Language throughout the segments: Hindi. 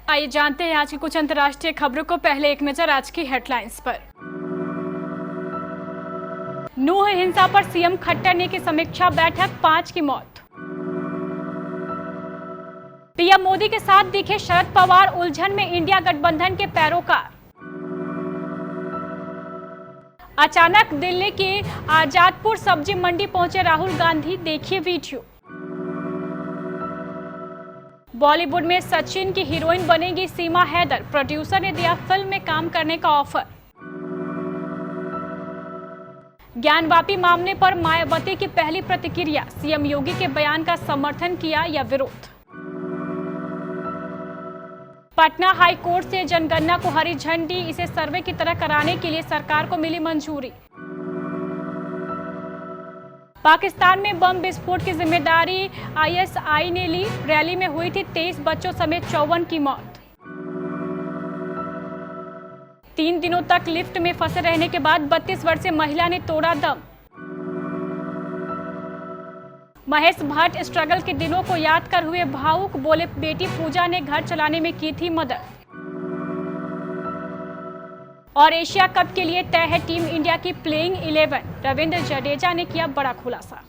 आइए जानते हैं आज की कुछ अंतर्राष्ट्रीय खबरों को। पहले एक नजर आज की हेडलाइंस पर। नूह हिंसा पर सीएम खट्टर ने की समीक्षा बैठक, 5 की मौत। पीएम मोदी के साथ दिखे शरद पवार, उलझन में इंडिया गठबंधन के पैरोकार। अचानक दिल्ली की आजादपुर सब्जी मंडी पहुंचे राहुल गांधी, देखिए वीडियो। बॉलीवुड में सचिन की हीरोइन बनेगी सीमा हैदर, प्रोड्यूसर ने दिया फिल्म में काम करने का ऑफर। ज्ञानवापी मामले पर मायावती की पहली प्रतिक्रिया, सीएम योगी के बयान का समर्थन किया या विरोध। पटना हाई कोर्ट से जनगणना को हरी झंडी, इसे सर्वे की तरह कराने के लिए सरकार को मिली मंजूरी। पाकिस्तान में बम विस्फोट की जिम्मेदारी आईएसआई ने ली, रैली में हुई थी 23 बच्चों समेत 54 की मौत। 3 दिनों तक लिफ्ट में फंसे रहने के बाद 32 वर्षीय महिला ने तोड़ा दम। महेश भट्ट स्ट्रगल के दिनों को याद कर हुए भावुक, बोले बेटी पूजा ने घर चलाने में की थी मदद। और एशिया कप के लिए तय है टीम इंडिया की प्लेइंग 11, रविंद्र जडेजा ने किया बड़ा खुलासा।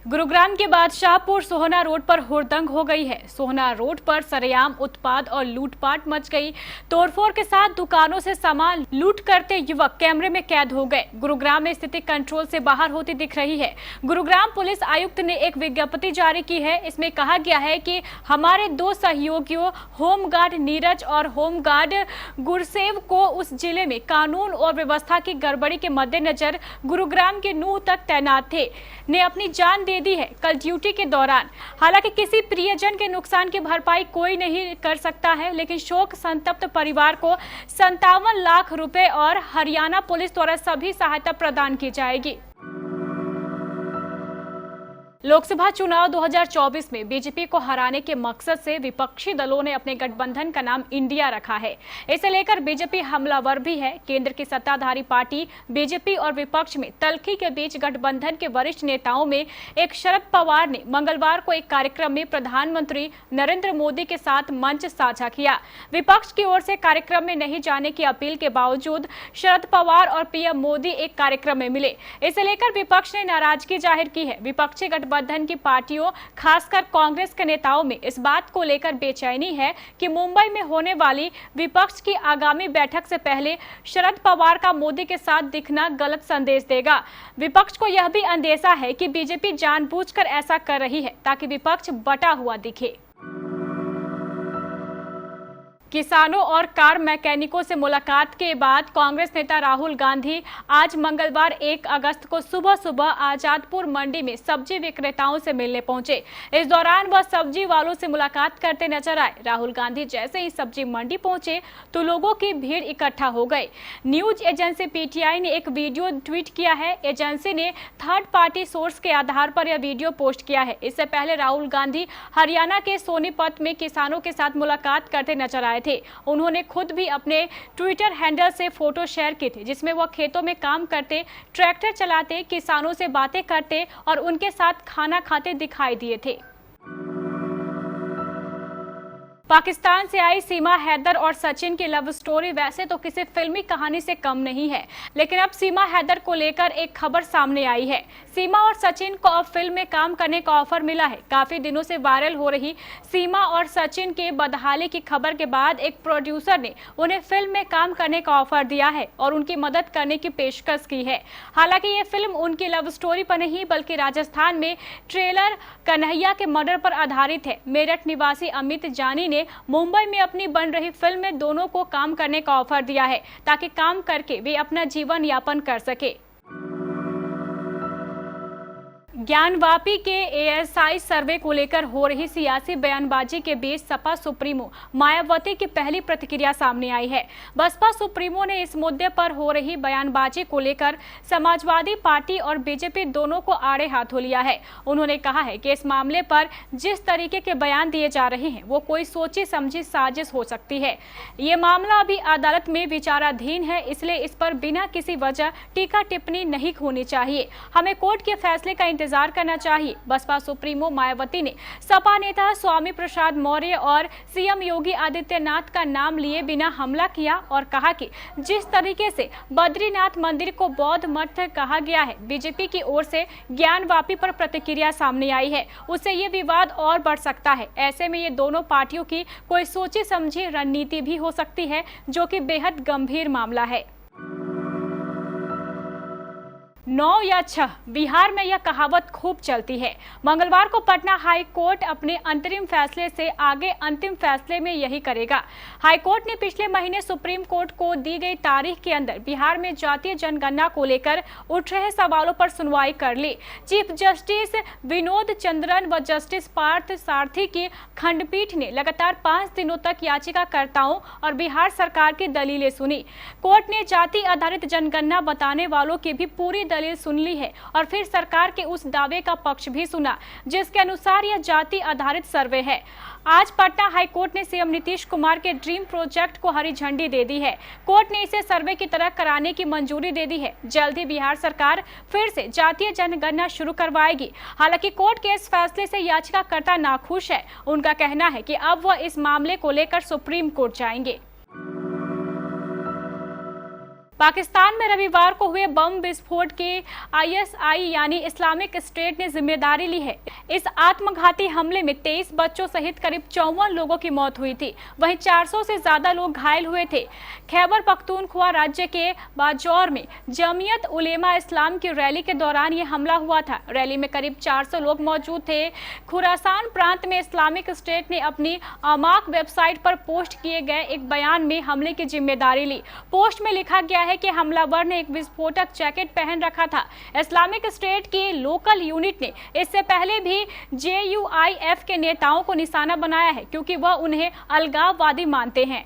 गुरुग्राम के बादशाहपुर सोहना रोड पर हुड़दंग हो गई है। सोहना रोड पर सरेआम उत्पाद और लूटपाट मच गई। तोड़फोड़ के साथ दुकानों से सामान लूट करते युवक कैमरे में कैद हो गए। गुरुग्राम में स्थिति कंट्रोल से बाहर होती दिख रही है। गुरुग्राम पुलिस आयुक्त ने एक विज्ञप्ति जारी की है। इसमें कहा गया है कि हमारे 2 सहयोगियों होमगार्ड नीरज और होमगार्ड गुरसेव को उस जिले में कानून और व्यवस्था की गड़बड़ी के मद्देनजर गुरुग्राम के नूह तक तैनात थे, ने अपनी जान दे दी है कल ड्यूटी के दौरान। हालांकि किसी प्रियजन के नुकसान की भरपाई कोई नहीं कर सकता है, लेकिन शोक संतप्त परिवार को 57 लाख रुपए और हरियाणा पुलिस द्वारा सभी सहायता प्रदान की जाएगी। लोकसभा चुनाव 2024 में बीजेपी को हराने के मकसद से विपक्षी दलों ने अपने गठबंधन का नाम इंडिया रखा है। इसे लेकर बीजेपी हमलावर भी है। केंद्र की सत्ताधारी पार्टी बीजेपी और विपक्ष में तल्खी के बीच गठबंधन के वरिष्ठ नेताओं में एक शरद पवार ने मंगलवार को एक कार्यक्रम में प्रधानमंत्री नरेंद्र मोदी के साथ मंच साझा किया। विपक्ष की ओर से कार्यक्रम में नहीं जाने की अपील के बावजूद शरद पवार और पीएम मोदी एक कार्यक्रम में मिले। इसे लेकर विपक्ष ने नाराजगी जाहिर की है। विपक्षी गठबंधन की पार्टियों, खासकर कांग्रेस के नेताओं में इस बात को लेकर बेचैनी है कि मुंबई में होने वाली विपक्ष की आगामी बैठक से पहले शरद पवार का मोदी के साथ दिखना गलत संदेश देगा। विपक्ष को यह भी अंदेशा है कि बीजेपी जानबूझकर ऐसा कर रही है ताकि विपक्ष बटा हुआ दिखे। किसानों और कार मैकेनिकों से मुलाकात के बाद कांग्रेस नेता राहुल गांधी आज मंगलवार 1 अगस्त को सुबह सुबह आजादपुर मंडी में सब्जी विक्रेताओं से मिलने पहुंचे। इस दौरान वह सब्जी वालों से मुलाकात करते नजर आए। राहुल गांधी जैसे ही सब्जी मंडी पहुंचे तो लोगों की भीड़ इकट्ठा हो गई। न्यूज एजेंसी पीटीआई ने एक वीडियो ट्वीट किया है। एजेंसी ने थर्ड पार्टी सोर्स के आधार पर यह वीडियो पोस्ट किया है। इससे पहले राहुल गांधी हरियाणा के सोनीपत में किसानों के साथ मुलाकात करते नजर आए थे। उन्होंने खुद भी अपने ट्विटर हैंडल से फोटो शेयर की थी, जिसमें वह खेतों में काम करते, ट्रैक्टर चलाते, किसानों से बातें करते और उनके साथ खाना खाते दिखाई दिए थे। पाकिस्तान से आई सीमा हैदर और सचिन की लव स्टोरी वैसे तो किसी फिल्मी कहानी से कम नहीं है, लेकिन अब सीमा हैदर को लेकर एक खबर सामने आई है। सीमा और सचिन को अब फिल्म में काम करने का ऑफर मिला है। काफी दिनों से वायरल हो रही सीमा और सचिन के बदहाली की खबर के बाद एक प्रोड्यूसर ने उन्हें फिल्म में काम करने का ऑफर दिया है और उनकी मदद करने की पेशकश की है। हालांकि ये फिल्म उनकी लव स्टोरी पर नहीं बल्कि राजस्थान में ट्रेलर कन्हैया के मर्डर पर आधारित है। मेरठ निवासी अमित जानी ने मुंबई में अपनी बन रही फिल्म में दोनों को काम करने का ऑफर दिया है ताकि काम करके वे अपना जीवन यापन कर सके। ज्ञानवापी के एएसआई सर्वे को लेकर हो रही सियासी बयानबाजी के बीच सपा सुप्रीमो मायावती की पहली प्रतिक्रिया सामने आई है। बसपा सुप्रीमो ने इस मुद्दे पर हो रही बयानबाजी को लेकर समाजवादी पार्टी और बीजेपी दोनों को आड़े हाथों लिया है। उन्होंने कहा है कि इस मामले पर जिस तरीके के बयान दिए जा रहे हैं वो कोई सोची समझी साजिश हो सकती है। ये मामला अभी अदालत में विचाराधीन है, इसलिए इस पर बिना किसी वजह टीका टिप्पणी नहीं होनी चाहिए। हमें कोर्ट के फैसले का इंतजार इंतजार करना चाहिए। बसपा सुप्रीमो मायावती ने सपा नेता स्वामी प्रसाद मौर्य और सीएम योगी आदित्यनाथ का नाम लिए बिना हमला किया और कहा कि जिस तरीके से बद्रीनाथ मंदिर को बौद्ध मठ कहा गया है, बीजेपी की ओर से ज्ञानवापी पर प्रतिक्रिया सामने आई है, उससे ये विवाद और बढ़ सकता है। ऐसे में ये दोनों पार्टियों की कोई सोची समझी रणनीति भी हो सकती है, जो कि बेहद गंभीर मामला है। 9 या 6, बिहार में यह कहावत खूब चलती है। मंगलवार को पटना हाई कोर्ट अपने अंतरिम फैसले से आगे अंतिम फैसले में यही करेगा। हाई कोर्ट ने पिछले महीने सुप्रीम कोर्ट को दी गई तारीख के अंदर बिहार में जातीय जनगणना को लेकर उठ रहे सवालों पर सुनवाई कर ली। चीफ जस्टिस विनोद चंद्रन व जस्टिस पार्थ सारथी की खंडपीठ ने लगातार 5 दिनों तक याचिकाकर्ताओं और बिहार सरकार की दलीलें सुनी। कोर्ट ने जाति आधारित जनगणना बताने वालों की भी पूरी दलील सुन ली है और फिर सरकार के उस दावे का पक्ष भी सुना जिसके अनुसार यह जाति आधारित सर्वे है। आज पटना हाई कोर्ट ने सीएम नीतीश कुमार के ड्रीम प्रोजेक्ट को हरी झंडी दे दी है। कोर्ट ने इसे सर्वे की तरह कराने की मंजूरी दे दी है। जल्द ही बिहार सरकार फिर से जातीय जनगणना शुरू करवाएगी। हालांकि कोर्ट के इस फैसले से याचिकाकर्ता नाखुश है। उनका कहना है कि अब वह इस मामले को लेकर सुप्रीम कोर्ट जाएंगे। पाकिस्तान में रविवार को हुए बम विस्फोट की आईएसआई यानी इस्लामिक स्टेट ने जिम्मेदारी ली है। इस आत्मघाती हमले में 23 बच्चों सहित करीब 54 लोगों की मौत हुई थी। वहीं 400 से ज्यादा लोग घायल हुए थे। खैबर पख्तूनख्वा राज्य के बाजौर में जमीयत उलेमा इस्लाम की रैली के दौरान ये हमला हुआ था। रैली में करीब 400 लोग मौजूद थे। खुरासान प्रांत में इस्लामिक स्टेट ने अपनी अमाक वेबसाइट पर पोस्ट किए गए एक बयान में हमले की जिम्मेदारी ली। पोस्ट में लिखा गया है कि हमलावर ने एक विस्फोटक जैकेट पहन रखा था। इस्लामिक स्टेट की लोकल यूनिट ने इससे पहले भी JUIF के नेताओं को निशाना बनाया है, क्योंकि वह उन्हें अलगाववादी मानते हैं।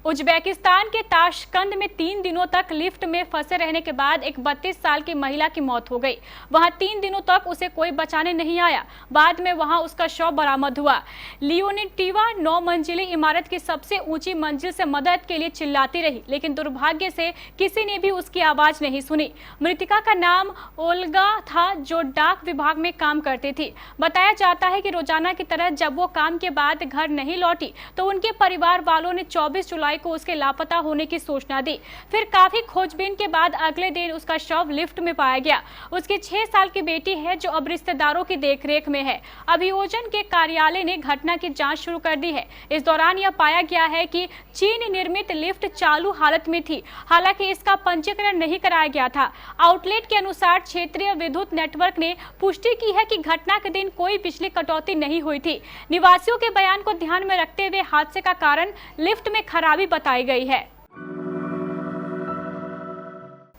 उज्बेकिस्तान के ताशकंद में 3 दिनों तक लिफ्ट में फंसे रहने के बाद एक 32 साल की महिला की मौत हो गई। वहां 3 दिनों तक उसे कोई बचाने नहीं आया। बाद में वहां उसका शव बरामद हुआ। लियोनिटिवा 9 मंजिली इमारत की सबसे ऊंची मंजिल से मदद के लिए चिल्लाती रही, लेकिन दुर्भाग्य से किसी ने भी उसकी आवाज नहीं सुनी। मृतका का नाम ओल्गा था, जो डाक विभाग में काम करती थी। बताया जाता है कि रोजाना की तरह जब वो काम के बाद घर नहीं लौटी तो उनके परिवार वालों ने 24 जुलाई को उसके लापता होने की सूचना दी। फिर काफी खोजबीन के बाद अगले दिन उसका शव लिफ्ट में पाया गया। उसकी 6 साल की बेटी है, जो अब रिश्तेदारों की देखरेख में है। अभियोजन के कार्यालय ने घटना की जांच शुरू कर दी है। इस दौरान यह पाया गया है कि चीन निर्मित लिफ्ट चालू हालत में थी, हालांकि इसका पंजीकरण नहीं कराया गया था। आउटलेट के अनुसार क्षेत्रीय विद्युत नेटवर्क ने पुष्टि की है कि घटना के दिन कोई बिजली कटौती नहीं हुई थी। निवासियों के बयान को ध्यान में रखते हुए हादसे का कारण लिफ्ट में खराबी बताई गई है।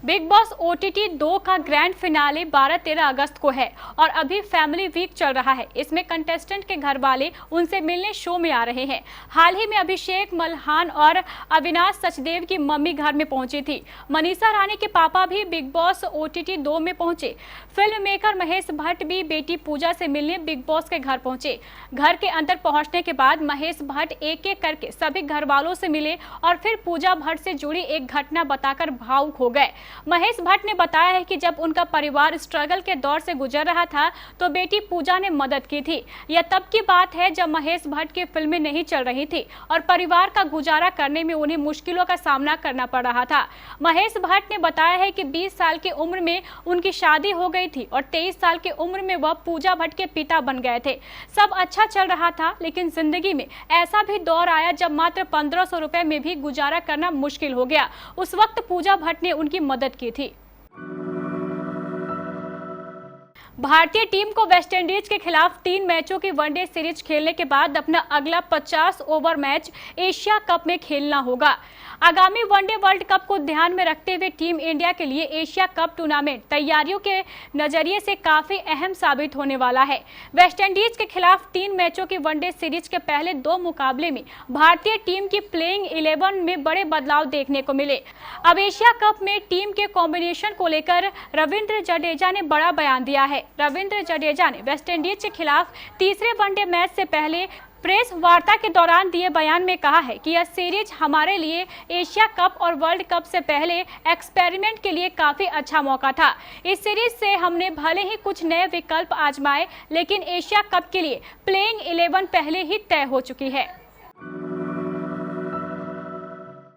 बिग बॉस OTT 2 का ग्रैंड फिनाले 12-13 अगस्त को है और अभी फैमिली वीक चल रहा है। इसमें कंटेस्टेंट के घर वाले उनसे मिलने शो में आ रहे हैं। हाल ही में अभिषेक मल्हान और अविनाश सचदेव की मम्मी घर में पहुंची थी। मनीषा रानी के पापा भी बिग बॉस OTT 2 में पहुंचे। फिल्म मेकर महेश भट्ट भी बेटी पूजा से मिलने बिग बॉस के घर पहुंचे। घर के अंदर पहुंचने के बाद महेश भट्ट एक एक करके सभी घर वालों से मिले और फिर पूजा भट्ट से जुड़ी एक घटना बताकर भावुक हो गए। महेश भट्ट ने बताया है कि जब उनका परिवार स्ट्रगल के दौर से गुजर रहा था तो बेटी पूजा ने मदद की थी। यह तब की बात है जब महेश भट्ट की फिल्में नहीं चल रही थी और परिवार का गुजारा करने में उन्हें मुश्किलों का सामना करना पड़ रहा था। महेश भट्ट ने बताया है कि 20 साल की उम्र में उनकी शादी हो गई थी और 23 साल की उम्र में वह पूजा भट्ट के पिता बन गए थे। सब अच्छा चल रहा था, लेकिन जिंदगी में ऐसा भी दौर आया जब मात्र 1500 रुपए में भी गुजारा करना मुश्किल हो गया। उस वक्त पूजा भट्ट ने उनकी मदद की थी। भारतीय टीम को वेस्टइंडीज के खिलाफ 3 मैचों की वनडे सीरीज खेलने के बाद अपना अगला 50 ओवर मैच एशिया कप में खेलना होगा। आगामी वनडे वर्ल्ड कप को ध्यान में रखते हुए टीम इंडिया के लिए एशिया कप टूर्नामेंट तैयारियों के नजरिए से काफी अहम साबित होने वाला है। वेस्टइंडीज के खिलाफ 3 मैचों की वनडे सीरीज के पहले 2 मुकाबले में भारतीय टीम की प्लेइंग 11 में बड़े बदलाव देखने को मिले। अब एशिया कप में टीम के कॉम्बिनेशन को लेकर रविंद्र जडेजा ने बड़ा बयान दिया है। रविंद्र जडेजा ने वेस्टइंडीज के खिलाफ तीसरे वनडे मैच से पहले प्रेस वार्ता के दौरान दिए बयान में कहा है कि यह सीरीज हमारे लिए एशिया कप और वर्ल्ड कप से पहले एक्सपेरिमेंट के लिए काफी अच्छा मौका था। इस सीरीज से हमने भले ही कुछ नए विकल्प आजमाए, लेकिन एशिया कप के लिए प्लेइंग 11 पहले ही तय हो चुकी है।